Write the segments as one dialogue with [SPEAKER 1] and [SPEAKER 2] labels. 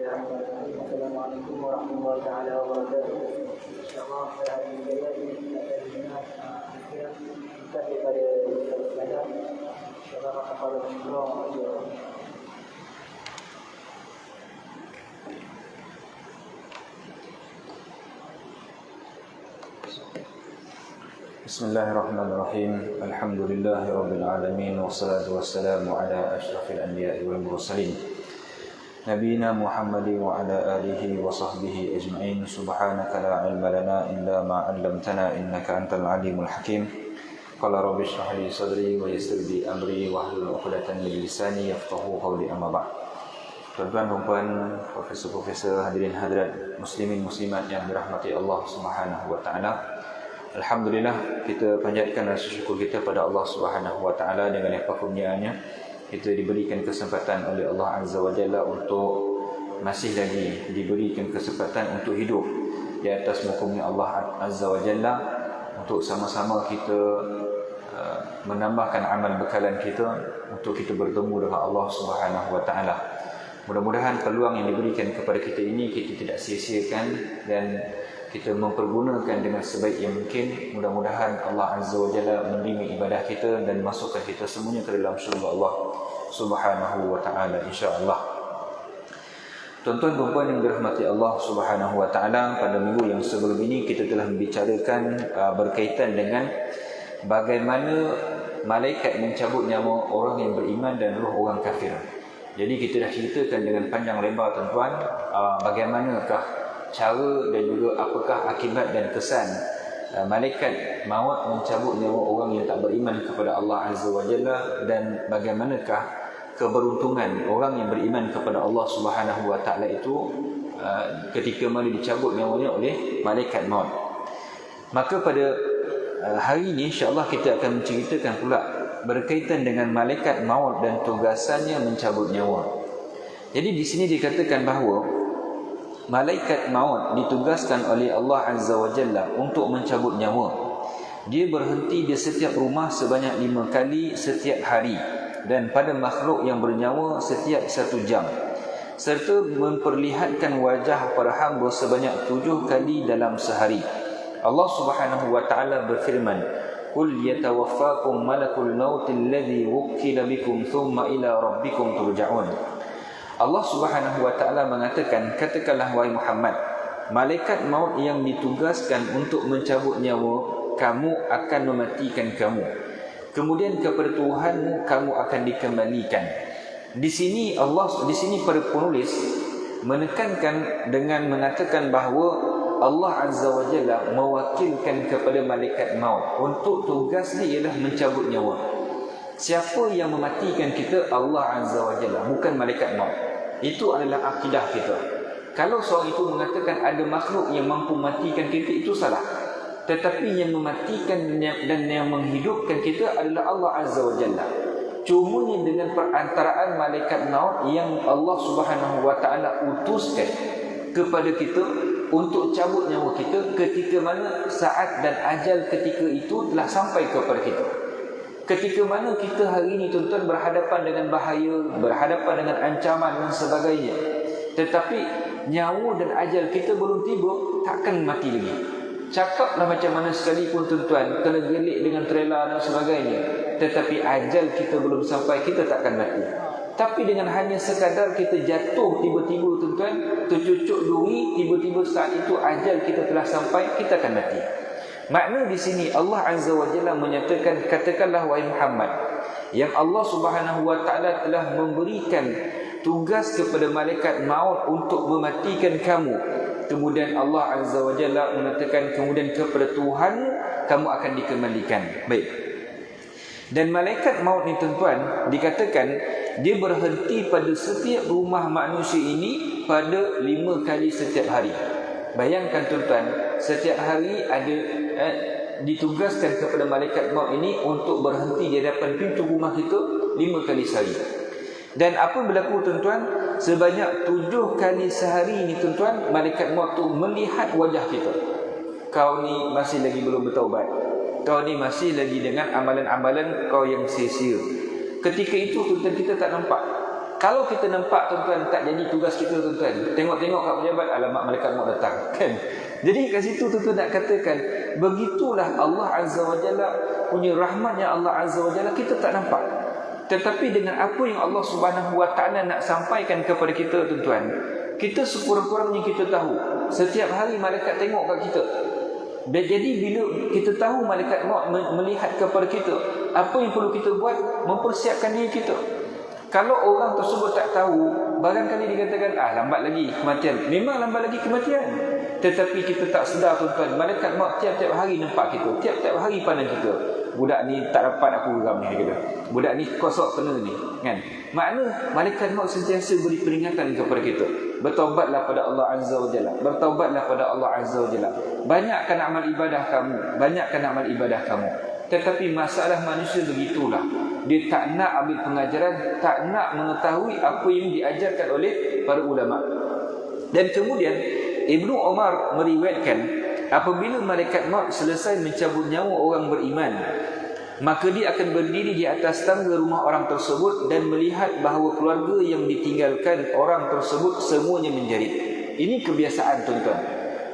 [SPEAKER 1] Assalamualaikum warahmatullahi taala wabarakatuh. Insyaallah pada hari ini kita akan kita daripada Islam. Insyaallah kepada Allah.
[SPEAKER 2] Bismillahirrahmanirrahim. Alhamdulillahirabbil alamin wassalatu wassalamu ala asyrafil anbiya'i wal mursalin. Nabiyina Muhammadin wa ala alihi wa sahbihi ajma'in. Subhanaka la ilma lana illa ma 'allamtana innaka antal alimul hakim. Qala rabbi shrah li sadri wa yassir li amri wa hlul 'uqdatam min lisani yafqahu qawli amma ba'd. Tuan-tuan dan puan, profesor-profesor, hadirin hadirat muslimin muslimat yang dirahmati Allah Subhanahu wa taala. Alhamdulillah, kita panjatkan rasa syukur kita pada Allah Subhanahu wa taala dengan limpah kurniaannya. Kita diberikan kesempatan oleh Allah Azza wa Jalla untuk masih lagi diberikan kesempatan untuk hidup di atas muka Allah Azza wa Jalla, untuk sama-sama kita menambahkan amal bekalan kita untuk kita bertemu dengan Allah Subhanahu wa taala. Mudah-mudahan peluang yang diberikan kepada kita ini kita tidak sia-siakan dan kita mempergunakan dengan sebaik yang mungkin. Mudah-mudahan Allah Azza wa Jalla menerima ibadah kita dan masukkan kita semuanya ke dalam syurga Allah Subhanahu wa taala, insya-Allah. Tuan-tuan dan puan yang dirahmati Allah Subhanahu wa taala, pada minggu yang sebelum ini kita telah membicarakan berkaitan dengan bagaimana malaikat mencabut nyawa orang yang beriman dan roh orang kafir. Jadi kita dah ceritakan dengan panjang lebar, tuan-tuan, bagaimanakah cara dan juga apakah akibat dan kesan malaikat maut mencabut nyawa orang yang tak beriman kepada Allah Azza wa Jalla, dan bagaimanakah keberuntungan orang yang beriman kepada Allah Subhanahu wa taala itu ketika mana dicabut nyawanya oleh malaikat maut. Maka pada hari ini insya-Allah kita akan menceritakan pula berkaitan dengan malaikat maut dan tugasannya mencabut nyawa. Jadi di sini dikatakan bahawa malaikat maut ditugaskan oleh Allah Azza wa Jalla untuk mencabut nyawa. Dia berhenti di setiap rumah sebanyak 5 kali setiap hari, dan pada makhluk yang bernyawa setiap 1 jam, serta memperlihatkan wajah para hamba sebanyak 7 kali dalam sehari. Allah Subhanahu wa taala berfirman, "Qul yatawaffakum malakul maut alladhi wukkila bikum thumma ila rabbikum turja'un." Allah Subhanahu wa taala mengatakan, katakanlah wahai Muhammad, malaikat maut yang ditugaskan untuk mencabut nyawa kamu akan mematikan kamu. Kemudian kepada Tuhanmu kamu akan dikembalikan. Di sini para penulis menekankan dengan mengatakan bahawa Allah Azza wa Jalla mewakilkan kepada malaikat maut untuk tugasnya ialah mencabut nyawa. Siapa yang mematikan kita? Allah Azza wa Jalla, bukan malaikat maut. Itu adalah akidah kita. Kalau seorang itu mengatakan ada makhluk yang mampu mematikan kita, itu salah. Tetapi yang mematikan dan yang menghidupkan kita adalah Allah Azza wa Jalla. Cumanya dengan perantaraan malaikat maut yang Allah Subhanahu wa taala utuskan kepada kita untuk cabut nyawa kita ketika mana saat dan ajal ketika itu telah sampai kepada kita. Ketika mana kita hari ini, tuan-tuan, berhadapan dengan bahaya, berhadapan dengan ancaman dan sebagainya, tetapi nyawa dan ajal kita belum tiba, takkan mati lagi. Cakaplah macam mana sekalipun, tuan-tuan, kena gelik dengan trailer dan sebagainya, tetapi ajal kita belum sampai, kita takkan mati. Tapi dengan hanya sekadar kita jatuh tiba-tiba, tuan-tuan, tercucuk duri, tiba-tiba saat itu ajal kita telah sampai, kita akan mati. Makna di sini Allah Azza wa Jalla menyatakan, katakanlah wahai Muhammad, yang Allah Subhanahu wa taala telah memberikan tugas kepada malaikat maut untuk mematikan kamu. Kemudian Allah Azza wa Jalla mengatakan, kemudian kepada Tuhan kamu akan dikembalikan. Baik. Dan malaikat maut ni, tuan-tuan, dikatakan dia berhenti pada setiap rumah manusia ini pada 5 kali setiap hari. Bayangkan, tuan-tuan, setiap hari ada ditugaskan kepada malaikat maut ini untuk berhenti di hadapan pintu rumah kita 5 kali sehari. Dan apa berlaku, tuan-tuan? Sebanyak 7 kali sehari ini, tuan-tuan, malaikat maut tu melihat wajah kita. Kau ni masih lagi belum bertaubat. Kau ni masih lagi dengan amalan-amalan kau yang sia-sia. Ketika itu, tuan-tuan, kita tak nampak. Kalau kita nampak tuan-tuan tak jadi tugas kita tuan-tuan, tengok-tengok kat pejabat, alamak malaikat maut datang kan. Jadi kat situ tuan-tuan nak katakan, begitulah Allah Azza wa Jalla punya rahmatnya. Allah Azza wa Jalla kita tak nampak, tetapi dengan apa yang Allah Subhanahu wa Ta'ala nak sampaikan kepada kita tuan-tuan, kita sekurang-kurangnya kita tahu setiap hari malaikat tengok kat kita. Jadi bila kita tahu malaikat maut melihat kepada kita, apa yang perlu kita buat? Mempersiapkan diri kita. Kalau orang tersebut tak tahu, barangkali dikatakan lambat lagi kematian. Memang lambat lagi kematian, tetapi kita tak sedar tuan-tuan, malaikat maut tiap-tiap hari nampak kita, tiap-tiap hari pandang kita. Budak ni tak dapat aku geram ni, kata. Budak ni kosok kena ni, kan? Makna malaikat maut sentiasa beri peringatan kepada kita. Bertaubatlah pada Allah Azza wa Jalla. Bertaubatlah pada Allah Azza wa Jalla. Banyakkan amal ibadah kamu, banyakkan amal ibadah kamu. Tetapi masalah manusia begitulah. Dia tak nak ambil pengajaran, tak nak mengetahui apa yang diajarkan oleh para ulama. Dan kemudian Ibnu Umar meriwayatkan, apabila malaikat maut selesai mencabut nyawa orang beriman, maka dia akan berdiri di atas tangga rumah orang tersebut dan melihat bahawa keluarga yang ditinggalkan orang tersebut semuanya menjerit. Ini kebiasaan tuan-tuan.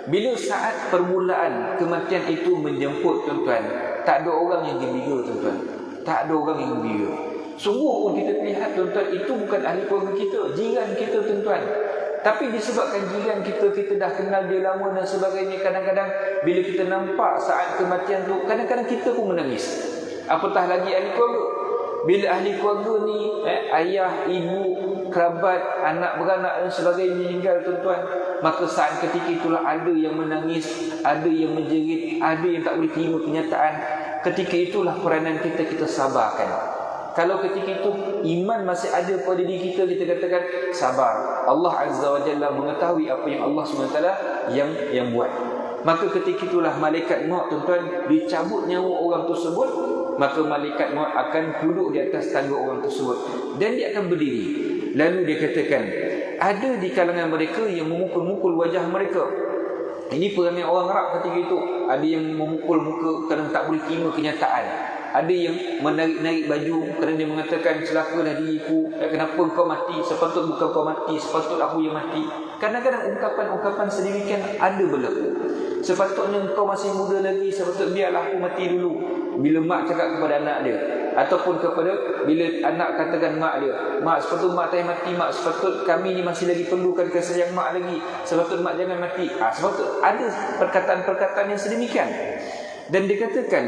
[SPEAKER 2] Bila saat permulaan kematian itu menjemput tuan-tuan, tak ada orang yang gembira tuan-tuan. Tak ada orang yang gembira. Sungguh pun kita lihat tuan-tuan, itu bukan ahli keluarga kita, jiran kita tuan-tuan. Tapi disebabkan jiran kita, kita dah kenal dia lama dan sebagainya, kadang-kadang bila kita nampak saat kematian tu, kadang-kadang kita pun menangis. Apatah lagi ahli keluarga. Bila ahli keluarga ni, ayah, ibu, kerabat, anak beranak dan sebagainya meninggal tuan-tuan, maka saat ketika itulah ada yang menangis, ada yang menjerit, ada yang tak boleh terima kenyataan. Ketika itulah peranan kita sabarkan. Kalau ketika itu iman masih ada pada diri kita, kita katakan sabar. Allah Azza wa Jalla mengetahui apa yang Allah SWT yang buat. Maka ketika itulah malaikat maut tuan-tuan dicabut nyawa orang tersebut, maka malaikat maut akan duduk di atas tangga orang tersebut dan dia akan berdiri. Lalu dia katakan, ada di kalangan mereka yang memukul-mukul wajah mereka. Ini perangai orang Arab ketika itu. Ada yang memukul muka kerana tak boleh terima kenyataan. Ada yang menarik-narik baju kerana dia mengatakan, celakalah diriku, kenapa engkau mati? Sepatut bukan kau mati, sepatut aku yang mati. Kadang-kadang ungkapan-ungkapan sedemikian ada berlaku. Sepatutnya engkau masih muda lagi, sepatutnya biarlah aku mati dulu. Bila mak cakap kepada anak dia, ataupun kepada bila anak katakan mak dia, mak sepatut mak tak mati, mak sepatut kami ni masih lagi perlukan kasih sayang mak lagi, sepatut mak jangan mati. Sepatut ada perkataan-perkataan yang sedemikian. Dan dikatakan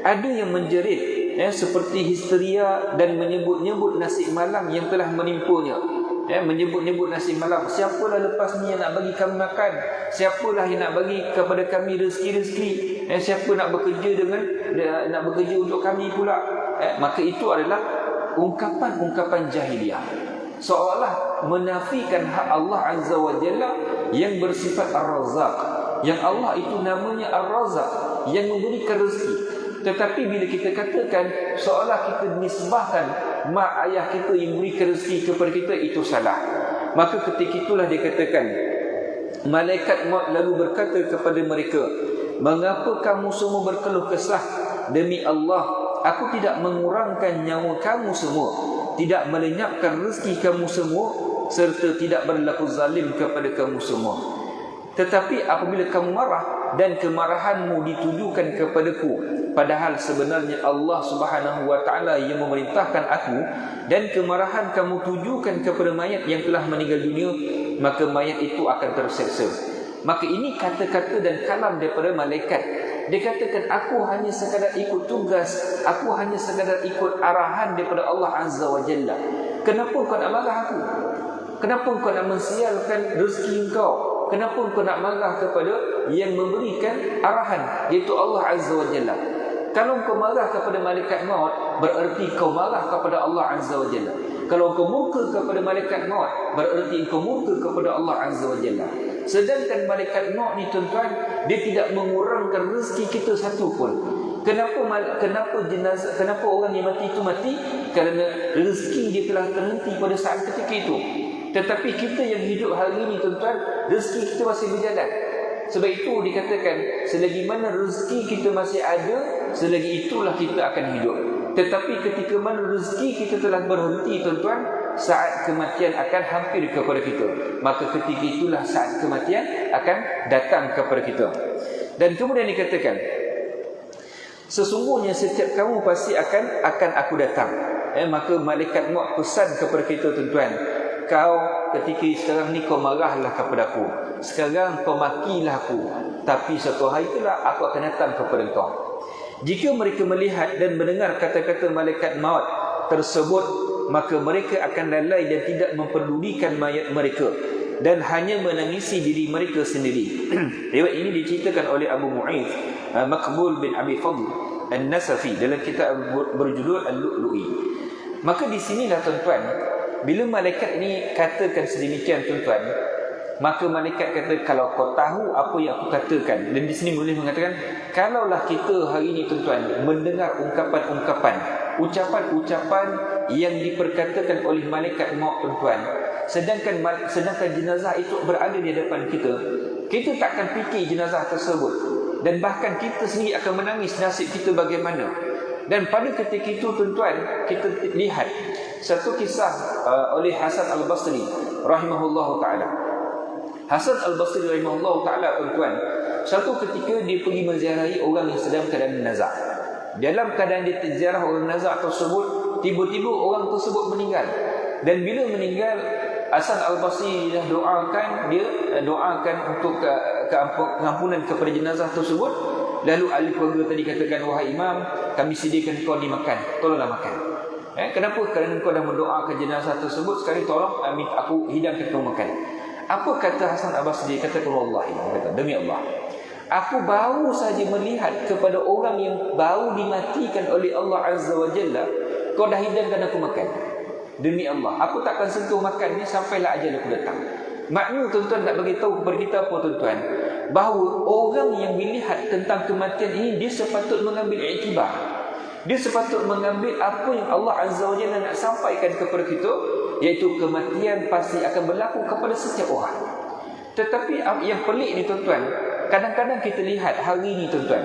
[SPEAKER 2] ada yang menjerit seperti histeria dan menyebut-nyebut nasib malang yang telah menimpanya. Menyebut-nyebut nasib malang. Siapalah lepas ni yang nak bagi kami makan? Siapalah yang nak bagi kepada kami rezeki-rezeki? Siapa nak bekerja untuk kami pula? Maka itu adalah ungkapan-ungkapan jahiliah, seolah menafikan hak Allah Azza wa Jalla yang bersifat Ar-Razzaq, yang Allah itu namanya Ar-Razzaq, yang memberikan rezeki. Tetapi bila kita katakan seolah kita nisbahkan mak ayah kita yang memberikan rezeki kepada kita, itu salah. Maka ketika itulah dia katakan, malaikat maut lalu berkata kepada mereka, mengapa kamu semua berkeluh kesah? Demi Allah, aku tidak mengurangkan nyawa kamu semua, tidak melenyapkan rezeki kamu semua, serta tidak berlaku zalim kepada kamu semua. Tetapi apabila kamu marah dan kemarahanmu ditujukan kepadaku, padahal sebenarnya Allah Subhanahu wa Ta'ala yang memerintahkan aku, dan kemarahan kamu tujukan kepada mayat yang telah meninggal dunia, maka mayat itu akan terseksa. Maka ini kata-kata dan kalam daripada malaikat. Dia katakan, aku hanya sekadar ikut tugas, aku hanya sekadar ikut arahan daripada Allah Azza wa Jalla. Kenapa kau nak marah aku? Kenapa kau nak mensialkan rezeki kau? Kenapa kau nak marah kepada yang memberikan arahan, iaitu Allah Azza wa Jalla? Kalau kau marah kepada malaikat maut, bererti kau marah kepada Allah Azza wa Jalla. Kalau kau murka kepada malaikat maut, bererti kau murka kepada Allah Azza wa Jalla. Sedangkan malaikat maut ni tuan-tuan, dia tidak mengurangkan rezeki kita satu pun. Kenapa jenazah, kenapa orang yang mati itu mati? Kerana rezeki dia telah terhenti pada saat ketika itu. Tetapi kita yang hidup hari ini tuan-tuan, rezeki kita masih berjalan. Sebab itu dikatakan, selagi mana rezeki kita masih ada, selagi itulah kita akan hidup. Tetapi ketika mana rezeki kita telah berhenti tuan-tuan, saat kematian akan hampir kepada kita. Maka ketika itulah saat kematian akan datang kepada kita. Dan kemudian dikatakan, sesungguhnya setiap kamu pasti akan aku datang. Maka malaikat maut pesan kepada kita tuan-tuan, kau ketika sekarang ni kau marahlah kepada aku, sekarang kau makilah aku, tapi satu hari itulah aku akan datang kepada kau. Jika mereka melihat dan mendengar kata-kata malaikat maut tersebut, maka mereka akan lalai dan tidak memperdulikan mayat mereka dan hanya menangisi diri mereka sendiri. Riwayat ini diceritakan oleh Abu Mu'idh Maqbul bin Abi Fadl An-Nasafi dalam kitab berjudul Al-Lu'lu'i. Maka di sinilah tuan-tuan, bila malaikat ini katakan sedemikian tuan-tuan, maka malaikat kata, kalau kau tahu apa yang aku katakan. Dan di sini boleh mengatakan, kalaulah kita hari ini tuan-tuan mendengar ungkapan-ungkapan, ucapan-ucapan yang diperkatakan oleh malaikat maut tuan-tuan, sedangkan jenazah itu berada di hadapan kita, kita tak akan fikir jenazah tersebut, dan bahkan kita sendiri akan menangis nasib kita bagaimana. Dan pada ketika itu tuan-tuan, kita lihat satu kisah oleh Hasan Al-Basri rahimahullahu ta'ala. Hasan Al-Basri rahimahullahu ta'ala tuan-tuan, satu ketika dia pergi menziarahi orang yang sedang keadaan nazak. Dalam keadaan dia ziarah orang nazak tersebut, tiba-tiba orang tersebut meninggal. Dan bila meninggal, Hasan Al-Basri dah doakan untuk keampunan kepada jenazah tersebut. Lalu ahli keluarga tadi katakan, wahai imam, kami sediakan kau dimakan, tolonglah makan. Kenapa? Kerana kau dah mendoakan jenazah tersebut, sekali tolong aku hidangkan kau makan. Apa kata Hasan Al-Basri? Kata, wallahi, kata, demi Allah, aku baru saja melihat kepada orang yang baru dimatikan oleh Allah Azza wa Jalla, kau dah hidangkan aku makan. Demi Allah, aku takkan sentuh makan ni sampailah ajal aku datang. Maknanya tuan-tuan nak bagi tahu kepada kita apa tuan-tuan? Bahawa orang yang melihat tentang kematian ini, dia sepatut mengambil iktibar. Dia sepatut mengambil apa yang Allah Azza wa Jalla nak sampaikan kepada kita, iaitu kematian pasti akan berlaku kepada setiap orang. Tetapi yang pelik ni tuan-tuan, kadang-kadang kita lihat hari ni tuan-tuan,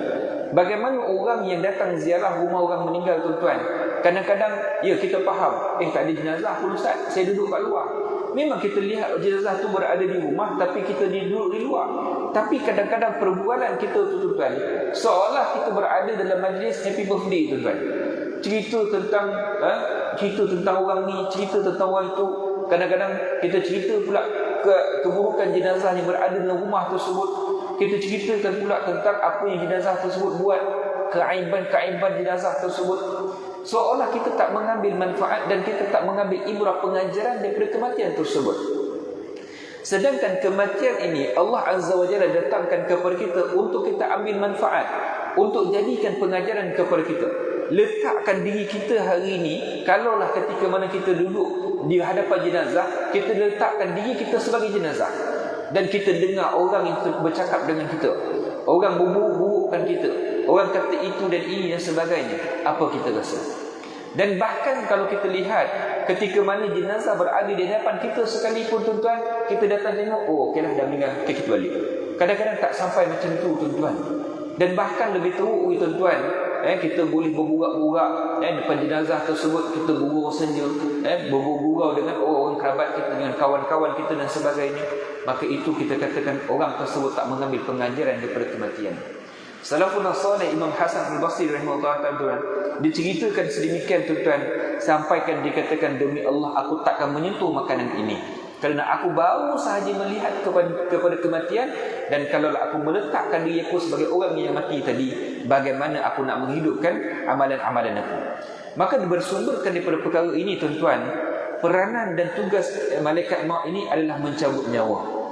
[SPEAKER 2] bagaimana orang yang datang ziarah rumah orang meninggal tuan-tuan, kadang-kadang ya kita faham, tak ada jenazah pun Ustaz, saya duduk kat luar. Memang kita lihat jenazah tu berada di rumah, tapi kita duduk di luar. Tapi kadang-kadang perbualan kita tu tuan-tuan, seolah kita berada dalam majlis happy birthday tuan-tuan. Cerita tentang orang ni, cerita tentang orang itu. Kadang-kadang kita cerita pula keburukan jenazah yang berada dalam rumah tersebut. Kita ceritakan pula tentang apa yang jenazah tersebut buat, keaiban-keaiban jenazah tersebut. Seolah kita tak mengambil manfaat dan kita tak mengambil ibrah pengajaran daripada kematian tersebut. Sedangkan kematian ini Allah Azza wa Jalla datangkan kepada kita untuk kita ambil manfaat, untuk jadikan pengajaran kepada kita. Letakkan diri kita hari ini, kalaulah ketika mana kita duduk di hadapan jenazah, kita letakkan diri kita sebagai jenazah, dan kita dengar orang yang bercakap dengan kita, orang buruk-burukkan kita, orang kata itu dan ini dan sebagainya. Apa kita rasa? Dan bahkan kalau kita lihat ketika mana jenazah berada di hadapan kita sekalipun tuan-tuan, kita datang tengok, okeylah dah meninggal, kita balik. Kadang-kadang tak sampai macam tu tuan-tuan. Dan bahkan lebih teruk tuan-tuan, kita boleh bergurau-gurau depan jenazah tersebut, kita bergurau senja, bergurau dengan orang kerabat kita, dengan kawan-kawan kita dan sebagainya. Maka itu kita katakan orang tersebut tak mengambil pengajaran daripada kematian. Salafun salih Imam Hasan Al-Basri rahimahullah ta'ala, diceritakan sedemikian tuan-tuan, sampaikan dikatakan, demi Allah aku takkan menyentuh makanan ini, kerana aku baru sahaja melihat kepada kematian, dan kalau aku meletakkan diri aku sebagai orang yang mati tadi, bagaimana aku nak menghidupkan amalan-amalan aku. Maka bersumberkan daripada perkara ini tuan-tuan, peranan dan tugas malaikat maut ini adalah mencabut nyawa.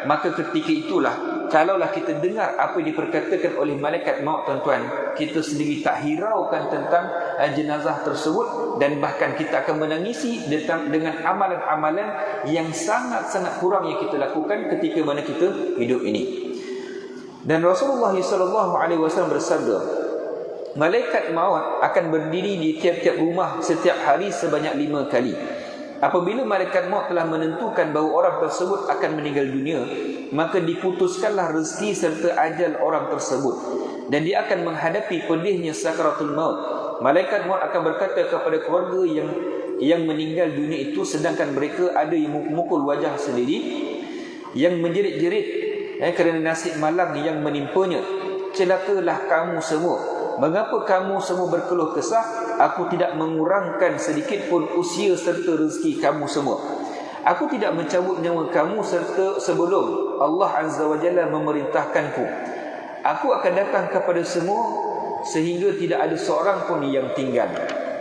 [SPEAKER 2] Maka ketika itulah, kalaulah kita dengar apa yang diperkatakan oleh malaikat maut tuan-tuan, kita sendiri tak hiraukan tentang jenazah tersebut, dan bahkan kita akan menangisi dengan amalan-amalan yang sangat-sangat kurang yang kita lakukan ketika mana kita hidup ini. Dan Rasulullah SAW bersabda, malaikat maut akan berdiri di tiap-tiap rumah setiap hari sebanyak 5 kali. Apabila malaikat maut telah menentukan bahawa orang tersebut akan meninggal dunia, maka diputuskanlah rezeki serta ajal orang tersebut, dan dia akan menghadapi pedihnya sakaratul maut. malaikat maut akan berkata kepada keluarga yang meninggal dunia itu, sedangkan mereka ada yang memukul wajah sendiri, yang menjerit-jerit kerana nasib malang yang menimpanya. Celakalah kamu semua. Mengapa kamu semua berkeluh kesah? Aku tidak mengurangkan sedikit pun usia serta rezeki kamu semua. Aku tidak mencabut nyawa kamu serta sebelum Allah Azza wa Jalla memerintahkanku. Aku akan datang kepada semua sehingga tidak ada seorang pun yang tinggal.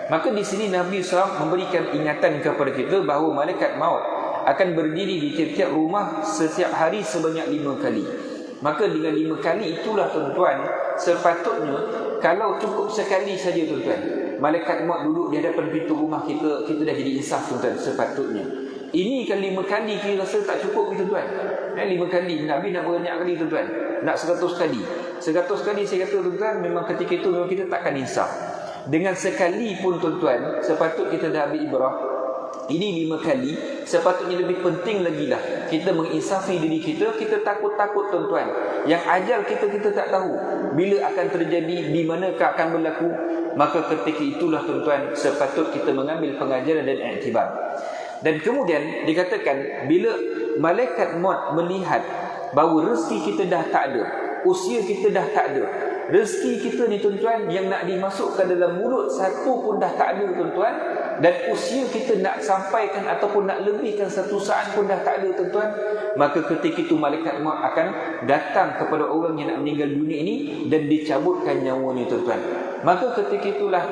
[SPEAKER 2] Maka di sini Nabi SAW memberikan ingatan kepada kita bahawa malaikat maut akan berdiri di tiap-tiap rumah setiap hari sebanyak 5 kali. Maka dengan 5 kali itulah tuan-tuan, sepatutnya kalau cukup sekali saja tuan-tuan, malaikat maut duduk di hadapan pintu rumah kita, kita dah jadi insaf tuan-tuan. Sepatutnya ini kan 5 kali kita rasa tak cukup tuan-tuan. 5 kali, Nabi nak banyak kali tuan-tuan, nak 100 kali. 100 kali saya kata tuan-tuan, memang ketika itu memang kita takkan insaf. Dengan sekali pun tuan-tuan, sepatut kita dah ambil ibrah. Ini 5 kali, sepatutnya lebih penting lagi lah kita menginsafi diri kita. Kita takut-takut tuan-tuan, yang ajal kita tak tahu bila akan terjadi, di manakah akan berlaku. Maka ketika itulah tuan-tuan, sepatut kita mengambil pengajaran dan iktibar. Dan kemudian dikatakan bila malaikat maut melihat bahawa rezeki kita dah tak ada, usia kita dah tak ada, rezeki kita ni tuan-tuan yang nak dimasukkan dalam mulut satu pun dah tak ada tuan-tuan, dan usia kita nak sampaikan ataupun nak lebihkan 1 saat pun dah tak ada tuan-tuan, maka ketika itu malaikat maut akan datang kepada orang yang nak meninggal dunia ini dan dicabutkan nyawanya tuan-tuan. Maka ketika itulah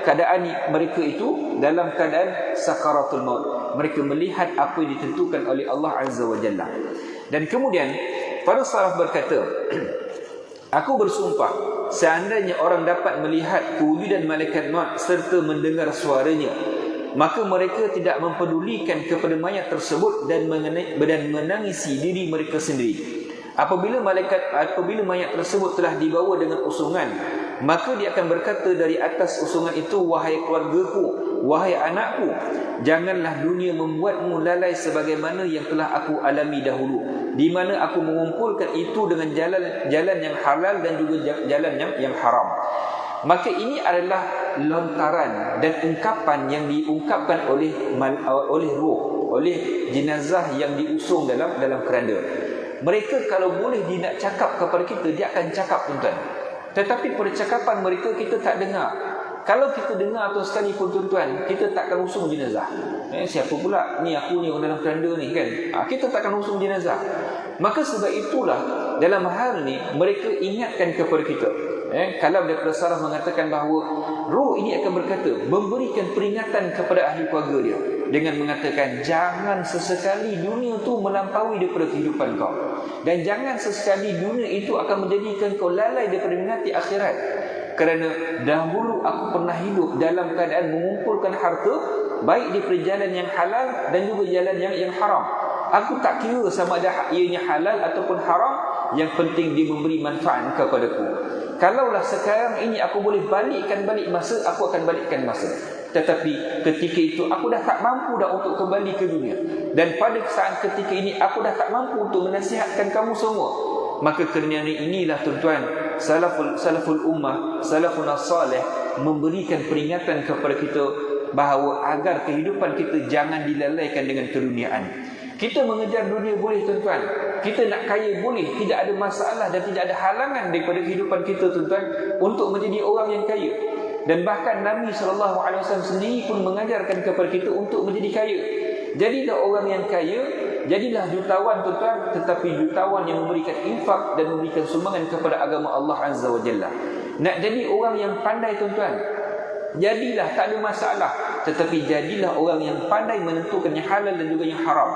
[SPEAKER 2] keadaan mereka itu dalam keadaan sakaratul maut. Mereka melihat apa yang ditentukan oleh Allah Azza wa Jalla. Dan kemudian para salaf berkata, aku bersumpah, seandainya orang dapat melihat kewujudan malaikat maut serta mendengar suaranya, maka mereka tidak mempedulikan kepada mayat tersebut dan menangisi diri mereka sendiri. Apabila mayat tersebut telah dibawa dengan usungan, maka dia akan berkata dari atas usungan itu, wahai keluargaku, wahai anakku, janganlah dunia membuatmu lalai sebagaimana yang telah aku alami dahulu, di mana aku mengumpulkan itu dengan jalan yang halal dan juga jalan yang haram. Maka ini adalah lontaran dan ungkapan yang diungkapkan oleh ruh, oleh jenazah yang diusung dalam keranda. Mereka kalau boleh dia nak cakap kepada kita, dia akan cakap tuan-tuan. Tetapi percakapan mereka kita tak dengar. Kalau kita dengar atau sekali pun tuan-tuan, kita takkan usung jenazah. Siapa pula ni, aku ni orang dalam keranda ni kan, kita takkan usung jenazah. Maka sebab itulah dalam hal ni mereka ingatkan kepada kita. Kalau daripada Sarah mengatakan bahawa roh ini akan berkata, memberikan peringatan kepada ahli keluarga dia dengan mengatakan, jangan sesekali dunia tu melampaui daripada kehidupan kau, dan jangan sesekali dunia itu akan menjadikan kau lalai daripada mengingati akhirat. Kerana dahulu aku pernah hidup dalam keadaan mengumpulkan harta, baik daripada jalan yang halal dan juga jalan yang haram. Aku tak kira sama ada ianya halal ataupun haram, yang penting dia memberi manfaat kepadaku. Kalaulah sekarang ini aku boleh balikkan balik masa, aku akan balikkan masa. Tetapi ketika itu aku dah tak mampu dah untuk kembali ke dunia. Dan pada saat ketika ini aku dah tak mampu untuk menasihatkan kamu semua. Maka kerana inilah tuan-tuan, salaful ummah, salafun as-salih memberikan peringatan kepada kita bahawa agar kehidupan kita jangan dilalaikan dengan keduniaan. Kita mengejar dunia boleh tuan-tuan, kita nak kaya boleh, tidak ada masalah dan tidak ada halangan daripada kehidupan kita tuan-tuan untuk menjadi orang yang kaya. Dan bahkan Nabi SAW sendiri pun mengajarkan kepada kita untuk menjadi kaya. Jadilah orang yang kaya, jadilah jutawan tuan-tuan, tetapi jutawan yang memberikan infak dan memberikan sumbangan kepada agama Allah Azza wa Jalla. Nak jadi orang yang pandai tuan-tuan, jadilah, tak ada masalah, tetapi jadilah orang yang pandai menentukan yang halal dan juga yang haram.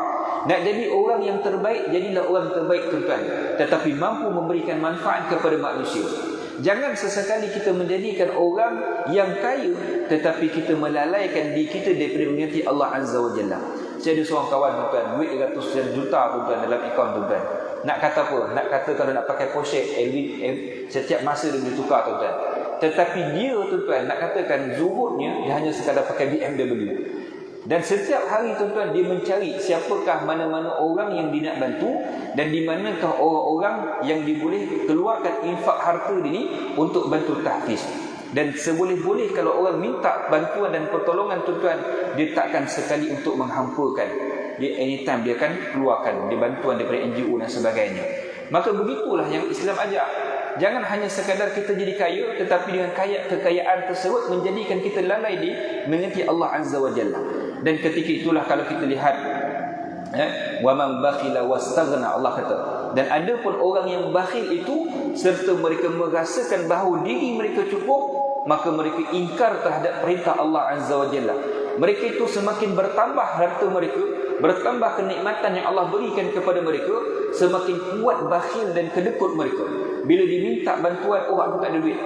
[SPEAKER 2] Nak jadi orang yang terbaik, jadilah orang terbaik tuan-tuan, tetapi mampu memberikan manfaat kepada manusia. Jangan sesekali kita menjadikan orang yang kaya, tetapi kita melalaikan diri kita daripada mengingati Allah Azza wa Jalla. Saya ada seorang kawan tuan-tuan, duit ratus juta tuan-tuan dalam akaun tuan-tuan. Nak kata apa? Nak kata kalau nak pakai Porsche, setiap masa dia boleh tukar tuan-tuan. Tetapi dia tuan-tuan, nak katakan zuhudnya, dia hanya sekadar pakai BMW. Dan setiap hari tuan-tuan dia mencari siapakah mana-mana orang yang dia nak bantu, dan di manakah orang-orang yang dia boleh keluarkan infak harta dia ni untuk bantu tahfiz. Dan seboleh-boleh kalau orang minta bantuan dan pertolongan tuan-tuan, dia takkan sekali untuk menghampakan. Dia anytime dia akan keluarkan dia bantuan daripada NGO dan sebagainya. Maka begitulah yang Islam ajak. Jangan hanya sekadar kita jadi kaya, tetapi dengan kekayaan tersebut menjadikan kita lalai di mengingati Allah Azza wa Jalla. Dan ketika itulah kalau kita lihat wa man bakhila wastaghna, Allah kata, dan ada pun orang yang bakhil itu serta mereka merasakan bahawa diri mereka cukup, maka mereka ingkar terhadap perintah Allah Azza wa Jalla. Mereka itu semakin bertambah harta mereka, bertambah kenikmatan yang Allah berikan kepada mereka, semakin kuat bakhil dan kedekut mereka. Bila diminta bantuan, oh aku tak ada duit.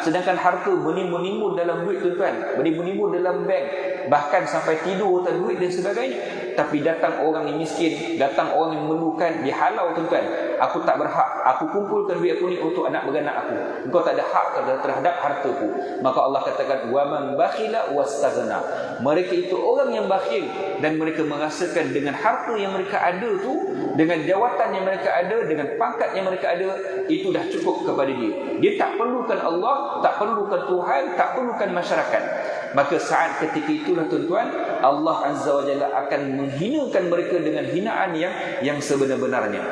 [SPEAKER 2] Sedangkan harta menimbun-nimbun dalam duit tuan-tuan, menimbun-nimbun dalam bank, bahkan sampai tidur tak duit dan sebagainya. Tapi datang orang yang miskin, datang orang yang memerlukan, dihalau tuan-tuan. Aku tak berhak, aku kumpulkan duit aku ni untuk anak beranak aku. Engkau tak ada hak terhadap hartaku. Maka Allah katakan wa man bakhila wastaghna. Mereka itu orang yang bakhil dan mereka merasakan dengan harta yang mereka ada tu, dengan jawatan yang mereka ada, dengan pangkat yang mereka ada, itu dah cukup kepada dia. Dia tak perlukan Allah, tak perlukan Tuhan, tak perlukan masyarakat. Maka saat ketika itulah tuan-tuan, Allah Azza wa Jalla akan menghinakan mereka dengan hinaan yang sebenar-benarnya.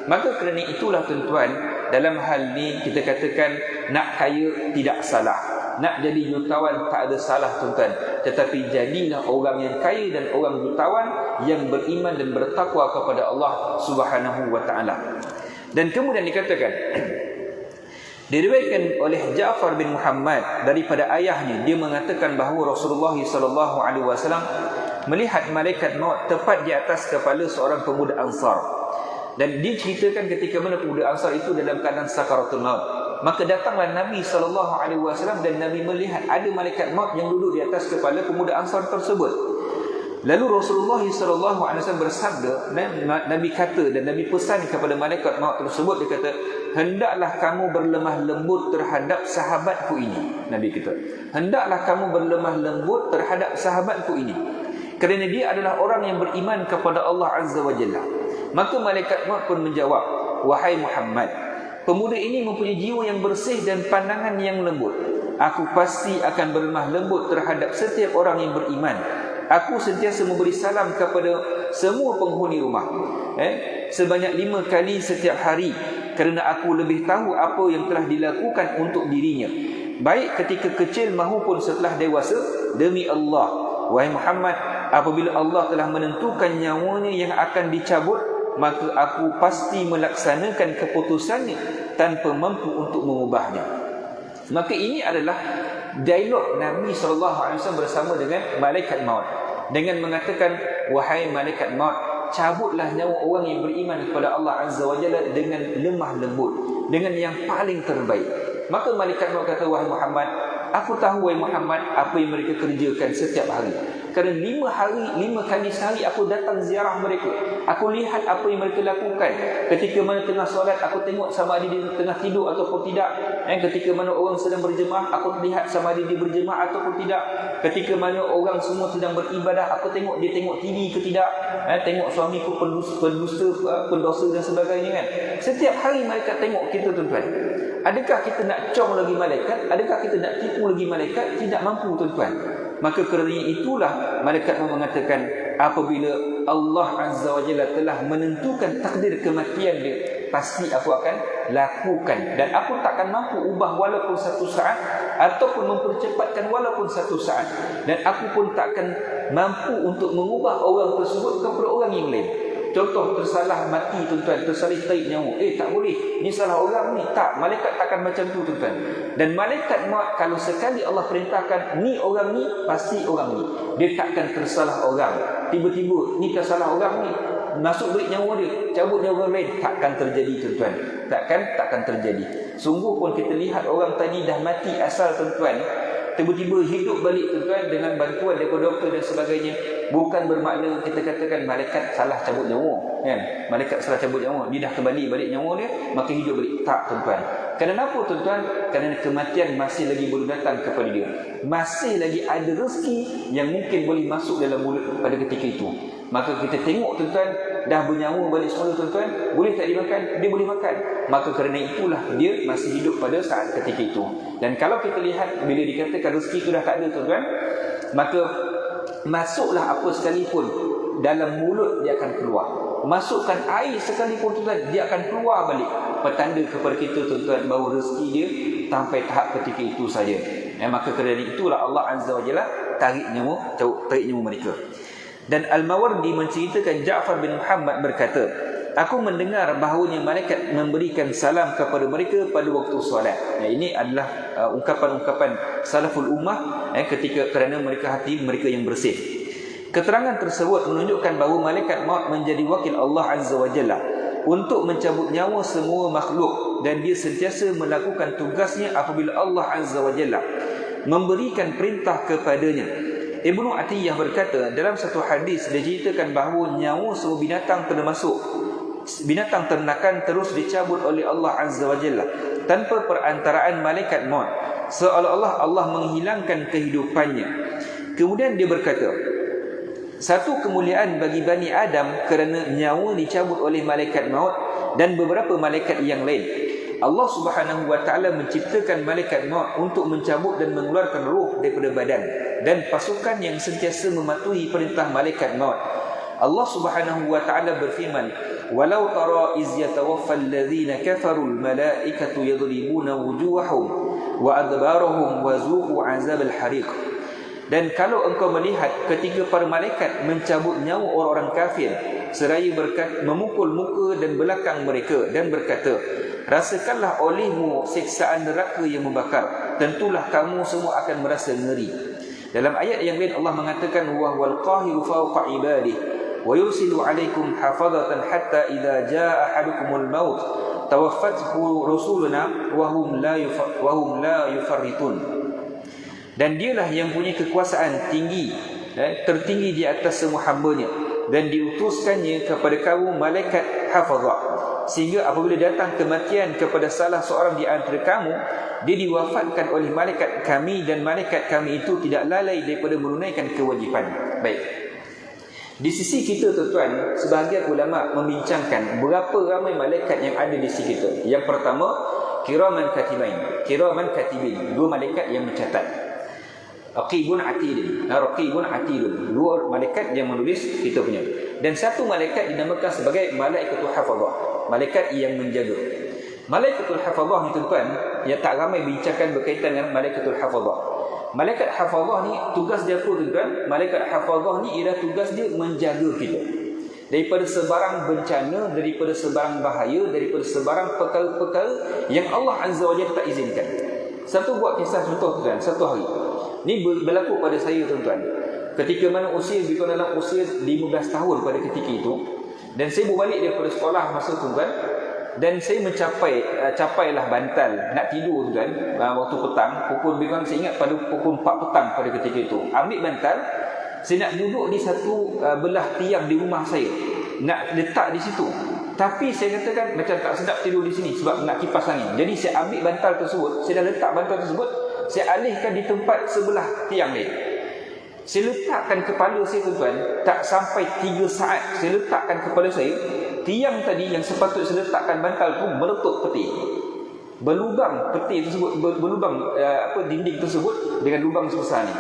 [SPEAKER 2] Maka kerana itulah tuan-tuan, dalam hal ni kita katakan nak kaya tidak salah, nak jadi jutawan tak ada salah tuan-tuan. Tetapi jadilah orang yang kaya dan orang jutawan yang beriman dan bertakwa kepada Allah Subhanahu wa taala. Dan kemudian dikatakan, diriwayatkan oleh Ja'far bin Muhammad daripada ayahnya, dia mengatakan bahawa Rasulullah sallallahu alaihi wasallam melihat malaikat maut tepat di atas kepala seorang pemuda Ansar. Dan dia ceritakan ketika mana pemuda Ansar itu dalam keadaan sakaratul maut. Maka datanglah Nabi sallallahu alaihi wasallam dan Nabi melihat ada malaikat maut yang duduk di atas kepala pemuda Ansar tersebut. Lalu Rasulullah sallallahu alaihi wasallam bersabda, dan Nabi kata dan Nabi pesan kepada malaikat maut tersebut, dia kata, hendaklah kamu berlemah lembut terhadap sahabatku ini. Nabi kata, hendaklah kamu berlemah lembut terhadap sahabatku ini, kerana dia adalah orang yang beriman kepada Allah Azza wa Jalla. Maka malaikat maut pun menjawab, wahai Muhammad, pemuda ini mempunyai jiwa yang bersih dan pandangan yang lembut. Aku pasti akan berlemah lembut terhadap setiap orang yang beriman. Aku sentiasa memberi salam kepada semua penghuni rumah, sebanyak 5 kali setiap hari, kerana aku lebih tahu apa yang telah dilakukan untuk dirinya, baik ketika kecil maupun setelah dewasa. Demi Allah, wahai Muhammad, apabila Allah telah menentukan nyawanya yang akan dicabut, maka aku pasti melaksanakan keputusannya tanpa mampu untuk mengubahnya. Maka ini adalah dialog Nabi SAW bersama dengan malaikat maut, dengan mengatakan, wahai malaikat maut, cabutlah nyawa orang yang beriman kepada Allah Azza wa Jalla dengan lemah lembut, dengan yang paling terbaik. Maka malaikat maut kata, wahai Muhammad, aku tahu wahai Muhammad apa yang mereka kerjakan setiap hari. Kerana 5 kali sehari aku datang ziarah mereka. Aku lihat apa yang mereka lakukan. Ketika mana tengah solat, aku tengok sama ada dia tengah tidur ataupun tidak. Ketika mana orang sedang berjemaah, aku lihat sama ada dia berjemaah ataupun tidak. Ketika mana orang semua sedang beribadah, aku tengok dia tengok TV ke tidak. Tengok suamiku pendosa dan sebagainya kan. Setiap hari mereka tengok kita tuan-tuan. Adakah kita nak cong lagi malaikat? Adakah kita nak tipu lagi malaikat? Tidak mampu tuan-tuan. Maka kerana itulah malaikat mengatakan, apabila Allah Azza wa Jalla telah menentukan takdir kematian dia, pasti aku akan lakukan, dan aku takkan mampu ubah walaupun 1 saat, ataupun mempercepatkan walaupun 1 saat, dan aku pun takkan mampu untuk mengubah orang tersebut kepada orang yang lain. Contoh, tersalah mati tuan-tuan, tersalah tarik nyawa, tak boleh, ni salah orang ni. Tak, malaikat takkan macam tu tuan-tuan. Dan malaikat maut, kalau sekali Allah perintahkan ni orang ni, pasti orang ni, dia takkan tersalah orang. Tiba-tiba ni tersalah orang ni, masuk balik nyawa dia, cabut nyawa orang lain, takkan terjadi tuan-tuan. Takkan terjadi. Sungguh pun kita lihat orang tadi dah mati asal tuan-tuan, tiba-tiba hidup balik tuan-tuan dengan bantuan daripada doktor dan sebagainya, bukan bermakna kita katakan malaikat salah cabut nyawa kan. Malaikat salah cabut nyawa, dia dah kembali balik nyawa dia, maka hidup balik. Tak tuan-tuan. Kerana apa tuan-tuan? Kerana kematian masih lagi boleh datang kepada dia. Masih lagi ada rezeki yang mungkin boleh masuk dalam mulut pada ketika itu. Maka kita tengok tuan-tuan, dah bernyawa balik semula tuan-tuan, boleh tak dimakan? Dia boleh makan. Maka kerana itulah dia masih hidup pada saat ketika itu. Dan kalau kita lihat bila dikatakan rezeki itu dah tak ada tuan-tuan, maka masuklah apa sekalipun dalam mulut dia akan keluar. Masukkan air sekalipun tuan-tuan, dia akan keluar balik. Petanda kepada kita tuan-tuan bahawa rezeki dia sampai tahap ketika itu saja. Maka kerana itulah Allah Azza wa Jalla tarik nyawa mereka. Dan Al-Mawardi menceritakan Ja'far bin Muhammad berkata, aku mendengar bahawanya malaikat memberikan salam kepada mereka pada waktu solat. Ini adalah ungkapan-ungkapan salaful ummah ketika kerana mereka hati mereka yang bersih. Keterangan tersebut menunjukkan bahawa malaikat maut menjadi wakil Allah Azza wa Jalla untuk mencabut nyawa semua makhluk, dan dia sentiasa melakukan tugasnya apabila Allah Azza wa Jalla memberikan perintah kepadanya. Ibnu Atiyah berkata dalam satu hadis dia ceritakan bahawa nyawa semua binatang termasuk binatang ternakan terus dicabut oleh Allah Azza wa Jalla tanpa perantaraan malaikat maut, seolah-olah Allah menghilangkan kehidupannya. Kemudian dia berkata, satu kemuliaan bagi Bani Adam kerana nyawa dicabut oleh malaikat maut dan beberapa malaikat yang lain. Allah Subhanahu wa taala menciptakan malaikat maut untuk mencabut dan mengeluarkan roh daripada badan, dan pasukan yang sentiasa mematuhi perintah malaikat maut. Allah Subhanahu wa taala berfirman, "Walau tara iz yatawaffal ladzina kafarul malaikatu yadribuna wujuhahum wa adbarahum wa zuqu azabal hariq." Dan kalau engkau melihat ketika para malaikat mencabut nyawa orang-orang kafir seraya memukul muka dan belakang mereka dan berkata, rasakanlah olehmu siksaan neraka yang membakar, tentulah kamu semua akan merasa ngeri. Dalam ayat yang lain Allah mengatakan, wa huwal qahiru fawqa ibadihi wa yursilu alaikum hafazatan hatta idza jaa ahadukumul maut tawaffathu rusuluna wa hum la yufarritun. Dan dialah yang punya kekuasaan tinggi, tertinggi di atas semua hamba-Nya, dan diutuskannya kepada kamu malaikat hafazah, sehingga apabila datang kematian kepada salah seorang di antara kamu, dia diwafatkan oleh malaikat kami, dan malaikat kami itu tidak lalai daripada menunaikan kewajipan. Baik. Di sisi kita tuan-tuan, sebahagian ulama membincangkan berapa ramai malaikat yang ada di sisi kita. Yang pertama, kiraman katibin, dua malaikat yang mencatat. Raqibun atidun, dua malaikat yang menulis kita punya. Dan satu malaikat dinamakan sebagai malaikatul hafazah, malaikat yang menjaga. Malaikatul hafazah ni tuan-tuan, yang tak ramai bincangkan berkaitan dengan malaikatul hafazah. Malaikat hafazah ni tugas dia apa tuan-tuan? Malaikat hafazah ni ialah tugas dia menjaga kita daripada sebarang bencana, daripada sebarang bahaya, daripada sebarang perkara-perkara yang Allah Azza wa Jalla tak izinkan. Satu buat kisah contoh tuan, satu hari ni berlaku pada saya tuan-tuan. Ketika mana usia berada dalam usia 15 tahun pada ketika itu, dan saya berbalik daripada sekolah masa tuan-tuan, dan saya capailah Bantal nak tidur tuan, waktu petang pukul, saya ingat pada pukul 4 petang pada ketika itu. Ambil bantal, saya nak duduk di satu belah tiang di rumah saya, nak letak di situ. Tapi saya katakan macam tak sedap tidur di sini sebab nak kipas angin. Jadi saya ambil bantal tersebut, saya dah letak bantal tersebut, saya alihkan di tempat sebelah tiang lain. Saya letakkan kepala saya tuan-tuan, tak sampai 3 saat saya letakkan kepala saya, tiang tadi yang sepatutnya saya letakkan bantal pun meletup peti. Berlubang peti tersebut, berlubang dinding tersebut dengan lubang sebesar ni.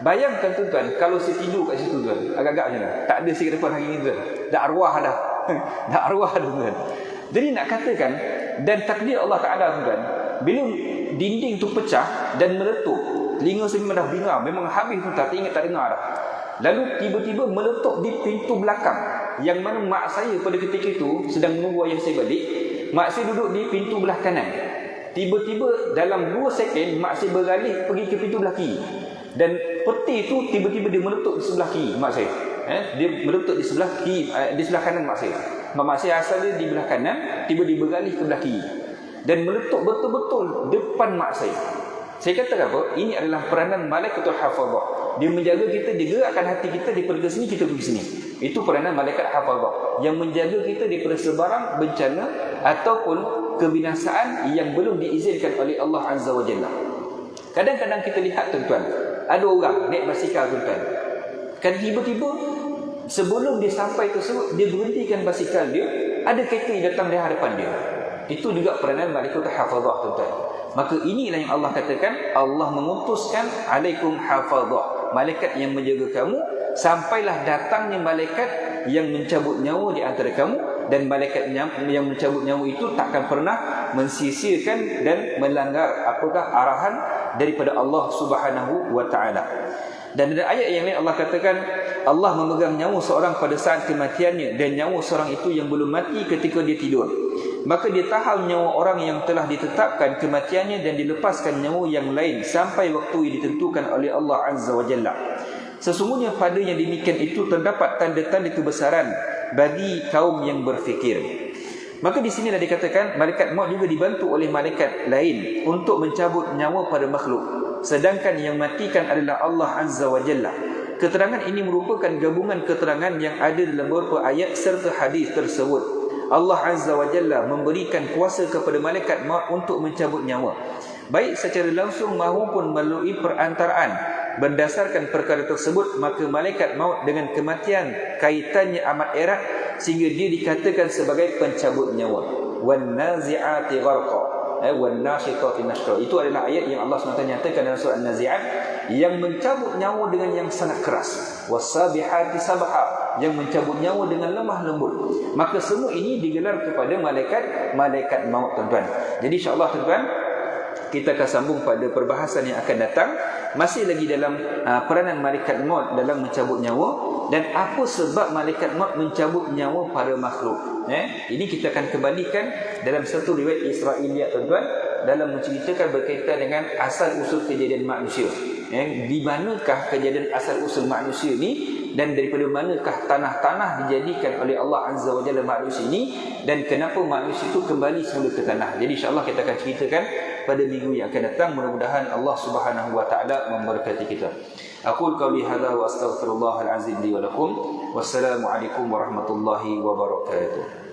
[SPEAKER 2] Bayangkan tuan-tuan, kalau saya tidur kat situ tuan, agak-agak macam mana? Tak ada saya ke depan hari ni tuan. Dah arwah dah. Dah arwah tuan. Jadi nak katakan, dan takdir Allah Ta'ala tuan, bila dinding tu pecah dan meletup, telinga saya memang dah bingar, memang habis pun tak ingat, tak dengar dah. Lalu tiba-tiba meletup di pintu belakang, yang mana mak saya pada ketika itu sedang menunggu ayah saya balik. Mak saya duduk di pintu belah kanan. Tiba-tiba dalam 2 second mak saya beralih pergi ke pintu belah kiri, dan peti itu tiba-tiba dia meletup di sebelah kiri mak saya. Dia meletup di sebelah kiri, di sebelah kanan mak saya. Mak saya asal dia di belah kanan, tiba-tiba beralih ke belah kiri dan meletup betul-betul depan mak saya. Saya kata apa? Ini adalah peranan malaikatul hafazah. Dia menjaga kita, dia gerakkan hati kita daripada ke sini, kita pergi sini. Itu peranan malaikat hafazah yang menjaga kita daripada sebarang bencana ataupun kebinasaan yang belum diizinkan oleh Allah Azza wa Jalla. Kadang-kadang kita lihat tuan-tuan, ada orang naik basikal tuan-tuan, kan tiba-tiba sebelum dia sampai tersebut, dia berhentikan basikal dia, ada kereta yang datang di hadapan dia. Itu juga peranan malaikat hafazah, tuan-tuan. Maka inilah yang Allah katakan, Allah mengutuskan alaikum hafazah, malaikat yang menjaga kamu, sampailah datangnya malaikat yang mencabut nyawa di antara kamu, dan malaikat yang mencabut nyawa itu takkan pernah mensisirkan dan melanggar apakah arahan daripada Allah Subhanahu wa taala. Dan ada ayat yang lain Allah katakan, Allah memegang nyawa seorang pada saat kematiannya, dan nyawa seorang itu yang belum mati ketika dia tidur. Maka dia tahan nyawa orang yang telah ditetapkan kematiannya, dan dilepaskan nyawa yang lain sampai waktu yang ditentukan oleh Allah Azza wa Jalla. Sesungguhnya pada yang demikian itu terdapat tanda-tanda kebesaran bagi kaum yang berfikir. Maka di sinilah dikatakan malaikat maut juga dibantu oleh malaikat lain untuk mencabut nyawa pada makhluk, sedangkan yang matikan adalah Allah Azza wa Jalla. Keterangan ini merupakan gabungan keterangan yang ada dalam beberapa ayat serta hadis tersebut. Allah Azza wa Jalla memberikan kuasa kepada malaikat maut untuk mencabut nyawa, baik secara langsung maupun melalui perantaraan. Berdasarkan perkara tersebut, maka malaikat maut dengan kematian kaitannya amat erat, sehingga dia dikatakan sebagai pencabut nyawa. Wan nazi'ati gharqa, wan nashitati nashra. Itu adalah ayat yang Allah SWT nyatakan dalam surah An-Nazi'at, yang mencabut nyawa dengan yang sangat keras. Wasabihati sabha, yang mencabut nyawa dengan lemah lembut. Maka semua ini digelar kepada malaikat maut, tuan-tuan. Jadi insya-Allah, tuan-tuan, kita akan sambung pada perbahasan yang akan datang, masih lagi dalam peranan malaikat maut dalam mencabut nyawa, dan apa sebab malaikat maut mencabut nyawa para makhluk. Ini kita akan kembalikan dalam satu riwayat Israiliyat, tuan-tuan, dalam menceritakan berkaitan dengan asal usul kejadian manusia. Di manakah kejadian asal usul manusia ini, dan daripada manakah tanah-tanah dijadikan oleh Allah Azza wa Jalla manusia ini, dan kenapa manusia itu kembali semula ke tanah. Jadi insya-Allah kita akan ceritakan pada minggu yang akan datang. Mudah-mudahan Allah Subhanahu wa taala memberkati kita. Aqul qawli hadza wa astaghfirullahal azim li wa lakum. Wassalamu alaikum warahmatullahi wabarakatuh.